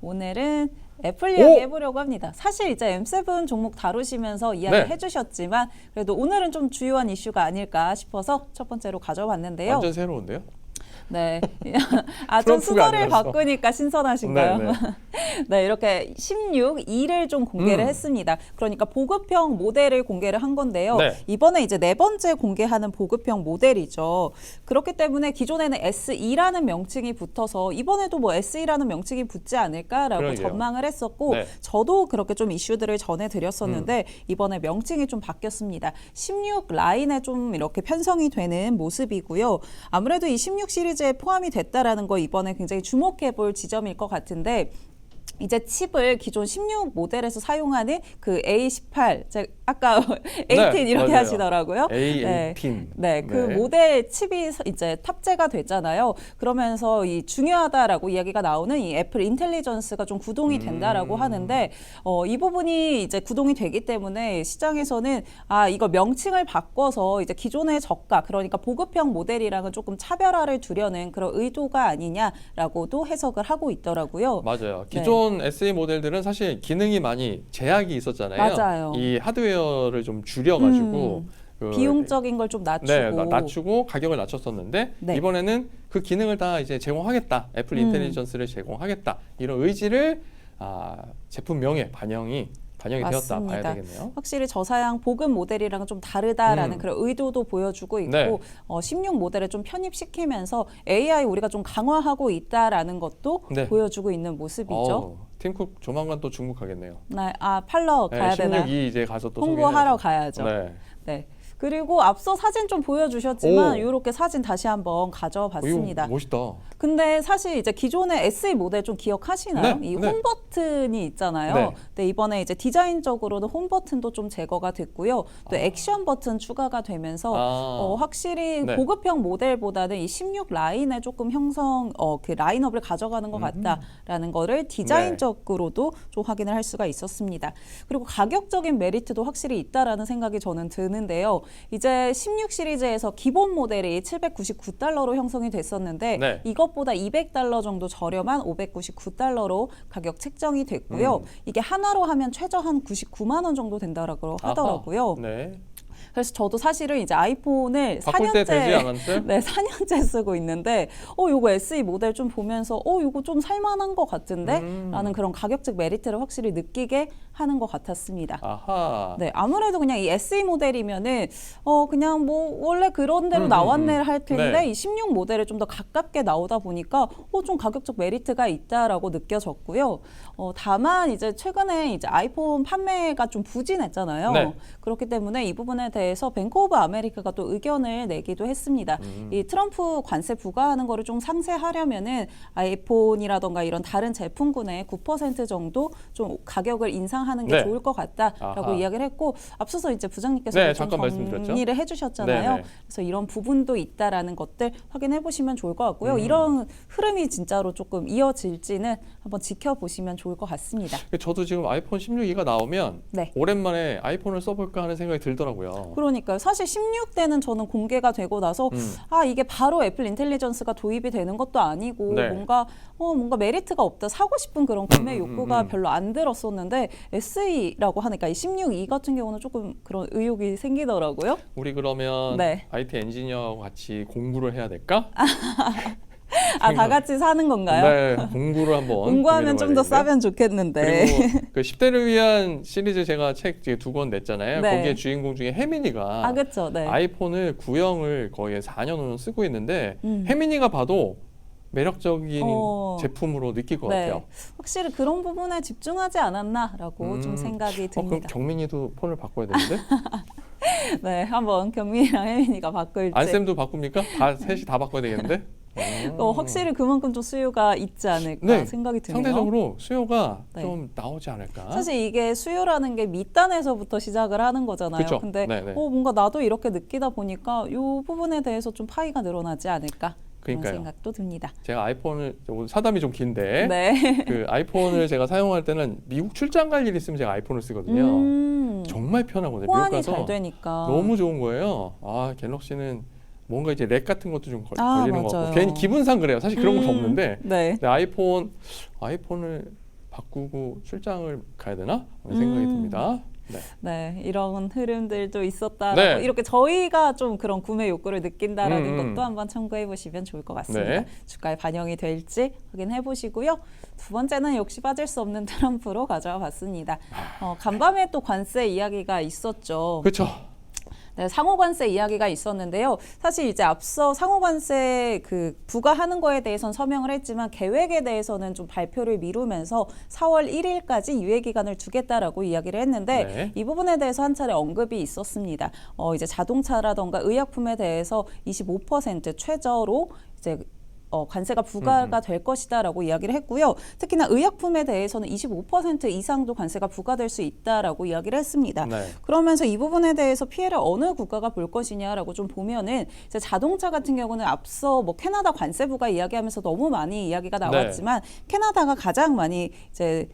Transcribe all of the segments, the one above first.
오늘은 애플 이야기 해보려고 합니다. 사실 이제 M7 종목 다루시면서 이야기 해주셨지만 그래도 오늘은 좀 주요한 이슈가 아닐까 싶어서 첫 번째로 가져봤는데요. 완전 새로운데요? 네. 좀 순서를 바꾸니까 신선하신가요? 네, 네. 네, 이렇게 16.2를 좀 공개를 했습니다. 그러니까 보급형 모델을 공개를 한 건데요. 네. 이번에 이제 네 번째 공개하는 보급형 모델이죠. 그렇기 때문에 기존에는 SE라는 명칭이 붙어서 이번에도 뭐 SE라는 명칭이 붙지 않을까라고 그러게요. 전망을 했었고 네. 저도 그렇게 좀 이슈들을 전해드렸었는데 이번에 명칭이 좀 바뀌었습니다. 16 라인에 좀 이렇게 편성이 되는 모습이고요. 아무래도 이 16 시리즈에 포함이 됐다라는 거 이번에 굉장히 주목해볼 지점일 것 같은데 이제 칩을 기존 16 모델에서 사용하는 그 A18, 아까 A10 이렇게 맞아요. 하시더라고요. A18. 네, 그 모델 칩이 이제 탑재가 됐잖아요. 그러면서 이 중요하다라고 이야기가 나오는 이 애플 인텔리전스가 좀 구동이 된다라고 하는데 이 부분이 이제 구동이 되기 때문에 시장에서는 이거 명칭을 바꿔서 이제 기존의 저가, 그러니까 보급형 모델이랑은 조금 차별화를 두려는 그런 의도가 아니냐라고도 해석을 하고 있더라고요. 맞아요. 기존 SE 모델들은 사실 기능이 많이 제약이 있었잖아요. 맞아요. 이 하드웨어를 좀 줄여가지고 비용적인 걸 좀 낮추고 낮추고 가격을 낮췄었는데 이번에는 그 기능을 다 이제 제공하겠다. 애플 인텔리전스를 제공하겠다. 이런 의지를 제품명에 반영이 되었다 봐야 되겠네요. 확실히 저사양 보급 모델이랑은 좀 다르다라는 그런 의도도 보여주고 있고 16 모델에 좀 편입시키면서 AI 우리가 좀 강화하고 있다라는 것도 보여주고 있는 모습이죠. 팀쿡 조만간 또 중국 가겠네요. 네, 팔러 가야 되나요? 16이 이제 가서 또 홍보하러 가야죠. 네. 그리고 앞서 사진 좀 보여주셨지만 이렇게 사진 다시 한번 가져봤습니다. 멋있다. 근데 사실 이제 기존의 SE 모델 좀 기억하시나요? 이 홈 버튼이 있잖아요. 근데 이번에 이제 디자인적으로는 홈 버튼도 좀 제거가 됐고요. 또 액션 버튼 추가가 되면서 확실히 보급형 모델보다는 이 16 라인에 조금 그 라인업을 가져가는 것 같다라는 거를 디자인적으로도 좀 확인을 할 수가 있었습니다. 그리고 가격적인 메리트도 확실히 있다라는 생각이 저는 드는데요. 이제 16 시리즈에서 기본 모델이 $799로 형성이 됐었는데 이것보다 $200 정도 저렴한 $599로 가격 책정이 됐고요. 이게 하나로 하면 최저 한 99만 원 정도 된다라고 하더라고요. 그래서 저도 사실은 이제 아이폰을 4년째 쓰고 있는데 요거 SE 모델 좀 보면서 요거 좀 살만한 것 같은데 라는 그런 가격적 메리트를 확실히 느끼게 하는 것 같았습니다. 네, 아무래도 그냥 이 SE 모델이면은 그냥 뭐 원래 그런 대로 나왔네 할 텐데 이 16 모델에 좀 더 가깝게 나오다 보니까 좀 가격적 메리트가 있다라고 느껴졌고요. 다만 이제 최근에 이제 아이폰 판매가 좀 부진했잖아요. 그렇기 때문에 이 부분에 대해서 뱅크 오브 아메리카가 또 의견을 내기도 했습니다. 이 트럼프 관세 부과하는 거를 좀 상쇄하려면은 아이폰이라던가 이런 다른 제품군의 9% 정도 좀 가격을 인상하는 게 좋을 것 같다라고 이야기를 했고 앞서서 이제 부장님께서 좀 정리를 해주셨잖아요. 그래서 이런 부분도 있다라는 것들 확인해 보시면 좋을 것 같고요. 이런 흐름이 진짜로 조금 이어질지는 한번 지켜보시면 좋을 것 같습니다. 저도 지금 아이폰 16이가 나오면 오랜만에 아이폰을 써볼까 하는 생각이 들더라고요. 그러니까요. 사실 16대는 저는 공개가 되고 나서 이게 바로 애플 인텔리전스가 도입이 되는 것도 아니고 뭔가 메리트가 없다. 사고 싶은 그런 구매 욕구가 별로 안 들었었는데 SE라고 하니까 이 16E 같은 경우는 조금 그런 의욕이 생기더라고요. 우리 그러면 IT 엔지니어하고 같이 공부를 해야 될까? 다 같이 사는 건가요? 네, 공부를 한번 공부하면 좀 더 싸면 좋겠는데. 그리고 그 10대를 위한 시리즈 제가 책 2권 냈잖아요. 거기에 주인공 중에 혜민이가 그렇죠. 아이폰을 구형을 거의 4년 후 쓰고 있는데 혜민이가 봐도 매력적인 제품으로 느낄 것 같아요. 확실히 그런 부분에 집중하지 않았나라고 좀 생각이 듭니다. 그럼 경민이도 폰을 바꿔야 되는데? 네, 한번 경민이랑 혜민이가 바꿀지. 안쌤도 바꿉니까? 셋이 다 바꿔야 되겠는데? 확실히 그만큼 좀 수요가 있지 않을까 생각이 드네요. 상대적으로 수요가 좀 나오지 않을까? 사실 이게 수요라는 게 밑단에서부터 시작을 하는 거잖아요. 근데 뭔가 나도 이렇게 느끼다 보니까 이 부분에 대해서 좀 파이가 늘어나지 않을까? 그런 생각도 듭니다. 제가 아이폰을 사담이 좀 긴데 그 아이폰을 제가 사용할 때는 미국 출장 갈 일 있으면 제가 아이폰을 쓰거든요. 정말 편하거든요. 호환이 미국 가서 잘 되니까. 너무 좋은 거예요. 갤럭시는 뭔가 이제 렉 같은 것도 좀 걸리는 것 같고 괜히 기분상 그래요. 사실 그런 건 없는데 근데 아이폰을 바꾸고 출장을 가야 되나? 생각이 듭니다. 네. 네, 이런 흐름들도 있었다라고 이렇게 저희가 좀 그런 구매 욕구를 느낀다라는 것도 한번 참고해 보시면 좋을 것 같습니다. 주가에 반영이 될지 확인해 보시고요. 두 번째는 역시 빠질 수 없는 트럼프로 가져와 봤습니다. 간밤에 또 관세 이야기가 있었죠. 그렇죠. 네, 상호관세 이야기가 있었는데요. 사실 이제 앞서 상호관세 부과하는 거에 대해서는 서명을 했지만 계획에 대해서는 좀 발표를 미루면서 4월 1일까지 유예 기간을 두겠다라고 이야기를 했는데 이 부분에 대해서 한 차례 언급이 있었습니다. 이제 자동차라던가 의약품에 대해서 25% 최저로 이제 관세가 부과가 될 것이다라고 이야기를 했고요. 특히나 의약품에 대해서는 25% 이상도 관세가 부과될 수 있다라고 이야기를 했습니다. 그러면서 이 부분에 대해서 피해를 어느 국가가 볼 것이냐라고 좀 보면은 이제 자동차 같은 경우는 앞서 뭐 캐나다 관세 부과 이야기하면서 너무 많이 이야기가 나왔지만 캐나다가 가장 많이 이제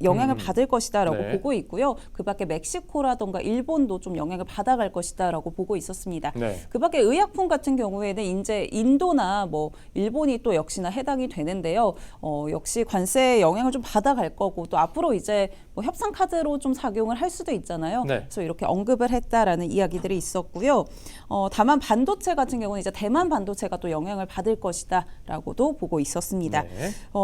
영향을 받을 것이다라고 보고 있고요. 그밖에 멕시코라던가 일본도 좀 영향을 받아갈 것이다라고 보고 있었습니다. 그밖에 의약품 같은 경우에는 이제 인도나 뭐 일본이 또 역시나 해당이 되는데요. 역시 관세의 영향을 좀 받아갈 거고 또 앞으로 이제 뭐 협상 카드로 좀 작용을 할 수도 있잖아요. 그래서 이렇게 언급을 했다라는 이야기들이 있었고요. 다만 반도체 같은 경우는 이제 대만 반도체가 또 영향을 받을 것이다라고도 보고 있었습니다.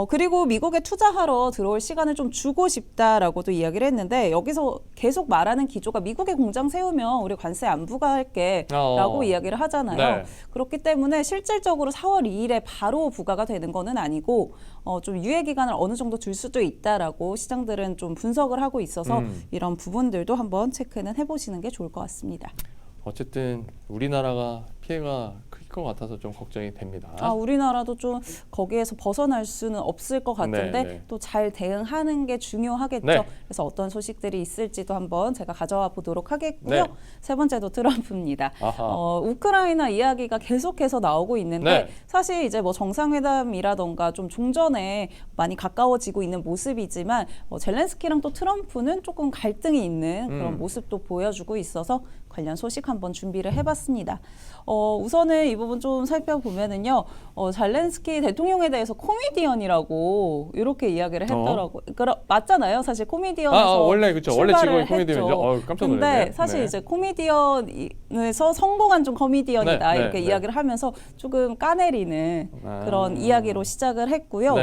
그리고 미국에 투자하러 들어올 시간을 좀 주고 싶다라고도 이야기를 했는데 여기서 계속 말하는 기조가 미국에 공장 세우면 우리 관세 안 부과할게 라고 이야기를 하잖아요. 그렇기 때문에 실질적으로 4월 2일에 바로 부과가 되는 거는 아니고 좀 유예 기간을 어느 정도 줄 수도 있다라고 시장들은 좀 분석을 하고 있어서 이런 부분들도 한번 체크는 해보시는 게 좋을 것 같습니다. 어쨌든 우리나라가 피해가 클 것 같아서 좀 걱정이 됩니다. 우리나라도 좀 거기에서 벗어날 수는 없을 것 같은데 또 잘 대응하는 게 중요하겠죠. 그래서 어떤 소식들이 있을지도 한번 제가 가져와 보도록 하겠고요. 세 번째도 트럼프입니다. 우크라이나 이야기가 계속해서 나오고 있는데 사실 이제 뭐 정상회담이라던가 좀 종전에 많이 가까워지고 있는 모습이지만 젤렌스키랑 또 트럼프는 조금 갈등이 있는 그런 모습도 보여주고 있어서 관련 소식 한번 준비를 해봤습니다. 우선은 이 부분 좀 살펴보면은요, 젤렌스키 대통령에 대해서 코미디언이라고 이렇게 이야기를 했더라고요. 맞잖아요. 사실 코미디언에서 원래 그렇죠. 원래 직업이 코미디언이죠. 깜짝 놀랐네. 근데 사실 이제 코미디언에서 성공한 좀 코미디언이다 이렇게 이야기를 하면서 조금 까내리는 그런 이야기로 시작을 했고요.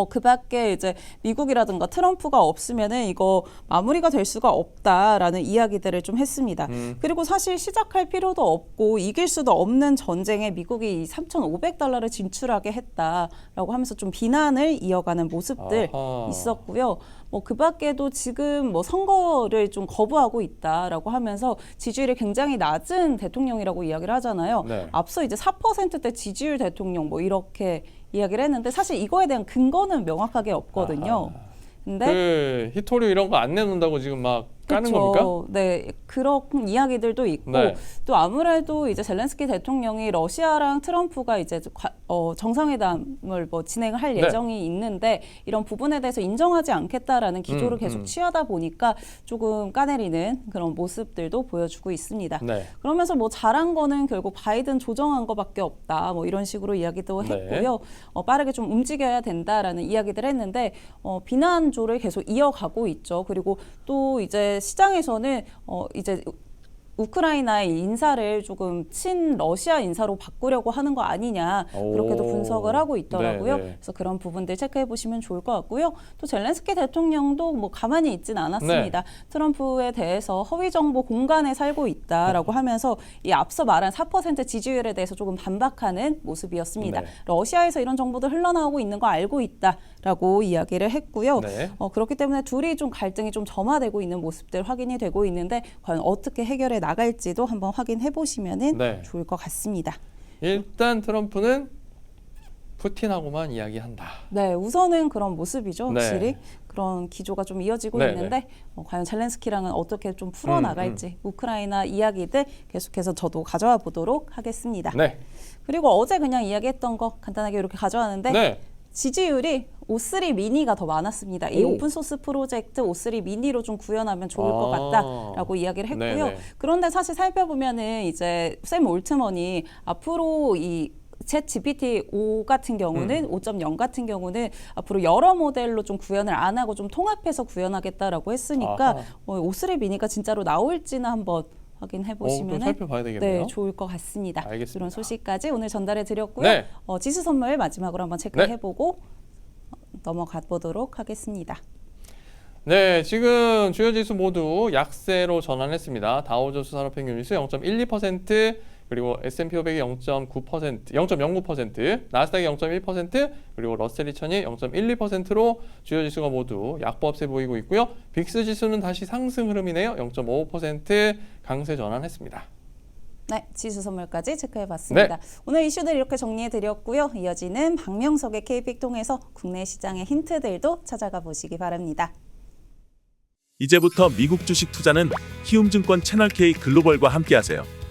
그 밖에 이제 미국이라든가 트럼프가 없으면은 이거 마무리가 될 수가 없다라는 이야기들을 좀 했습니다. 그리고 사실 시작할 필요도 없고 이길 수도 없는 전쟁에 미국이 이 3,500달러를 진출하게 했다라고 하면서 좀 비난을 이어가는 모습들 있었고요. 그 밖에도 지금 뭐 선거를 좀 거부하고 있다라고 하면서 지지율이 굉장히 낮은 대통령이라고 이야기를 하잖아요. 앞서 이제 4%대 지지율 대통령 뭐 이렇게 이야기를 했는데 사실 이거에 대한 근거는 명확하게 없거든요. 근데 히토류 이런 거 안 내놓는다고 지금 막 까는 겁니까? 네, 그런 이야기들도 있고 또 아무래도 이제 젤렌스키 대통령이 러시아랑 트럼프가 이제 정상회담을 뭐 진행을 할 예정이 있는데 이런 부분에 대해서 인정하지 않겠다라는 기조를 계속 취하다 보니까 조금 까내리는 그런 모습들도 보여주고 있습니다. 그러면서 뭐 잘한 거는 결국 바이든 조정한 거밖에 없다. 뭐 이런 식으로 이야기도 했고요. 빠르게 좀 움직여야 된다라는 이야기들 했는데 비난조를 계속 이어가고 있죠. 그리고 또 이제 시장에서는 이제 우크라이나의 인사를 조금 친러시아 인사로 바꾸려고 하는 거 아니냐 그렇게도 분석을 하고 있더라고요. 그래서 그런 부분들 체크해 보시면 좋을 것 같고요. 또 젤렌스키 대통령도 뭐 가만히 있진 않았습니다. 트럼프에 대해서 허위 정보 공간에 살고 있다라고 하면서 이 앞서 말한 4% 지지율에 대해서 조금 반박하는 모습이었습니다. 러시아에서 이런 정보들 흘러나오고 있는 거 알고 있다라고 이야기를 했고요. 그렇기 때문에 둘이 좀 갈등이 좀 점화되고 있는 모습들 확인이 되고 있는데 과연 어떻게 해결해 나갈지도 한번 확인해 보시면 좋을 것 같습니다. 일단 트럼프는 푸틴하고만 이야기한다. 우선은 그런 모습이죠. 확실히 그런 기조가 좀 이어지고 있는데 과연 젤렌스키랑은 어떻게 좀 풀어나갈지 우크라이나 이야기들 계속해서 저도 가져와 보도록 하겠습니다. 그리고 어제 그냥 이야기했던 거 간단하게 이렇게 가져왔는데 지지율이 O3 미니가 더 많았습니다. 이 오픈소스 프로젝트 O3 미니로 좀 구현하면 좋을 것 같다라고 이야기를 했고요. 그런데 사실 살펴보면은 이제 샘 올트먼이 앞으로 이 챗 GPT 5 같은 경우는 5.0 같은 경우는 앞으로 여러 모델로 좀 구현을 안 하고 좀 통합해서 구현하겠다라고 했으니까 O3 미니가 진짜로 나올지는 한번 확인해 보시면 살펴봐야 되겠네요. 네, 좋을 것 같습니다. 알겠습니다. 이런 소식까지 오늘 전달해 드렸고요. 네. 지수 선물 마지막으로 한번 체크해 보고 넘어가 보도록 하겠습니다. 네, 지금 주요 지수 모두 약세로 전환했습니다. 다우존스 산업평균 지수 0.12%, 그리고 S&P 500이 0.09%, 나스닥이 0.1%, 그리고 러셀 2000이 0.12%로 주요 지수가 모두 약보합세 보이고 있고요. 빅스 지수는 다시 상승 흐름이네요. 0.55% 강세 전환했습니다. 네, 지수 선물까지 체크해봤습니다. 네. 오늘 이슈들 이렇게 정리해드렸고요. 이어지는 박명석의 K픽 통해서 국내 시장의 힌트들도 찾아가 보시기 바랍니다. 이제부터 미국 주식 투자는 키움증권 채널K 글로벌과 함께하세요.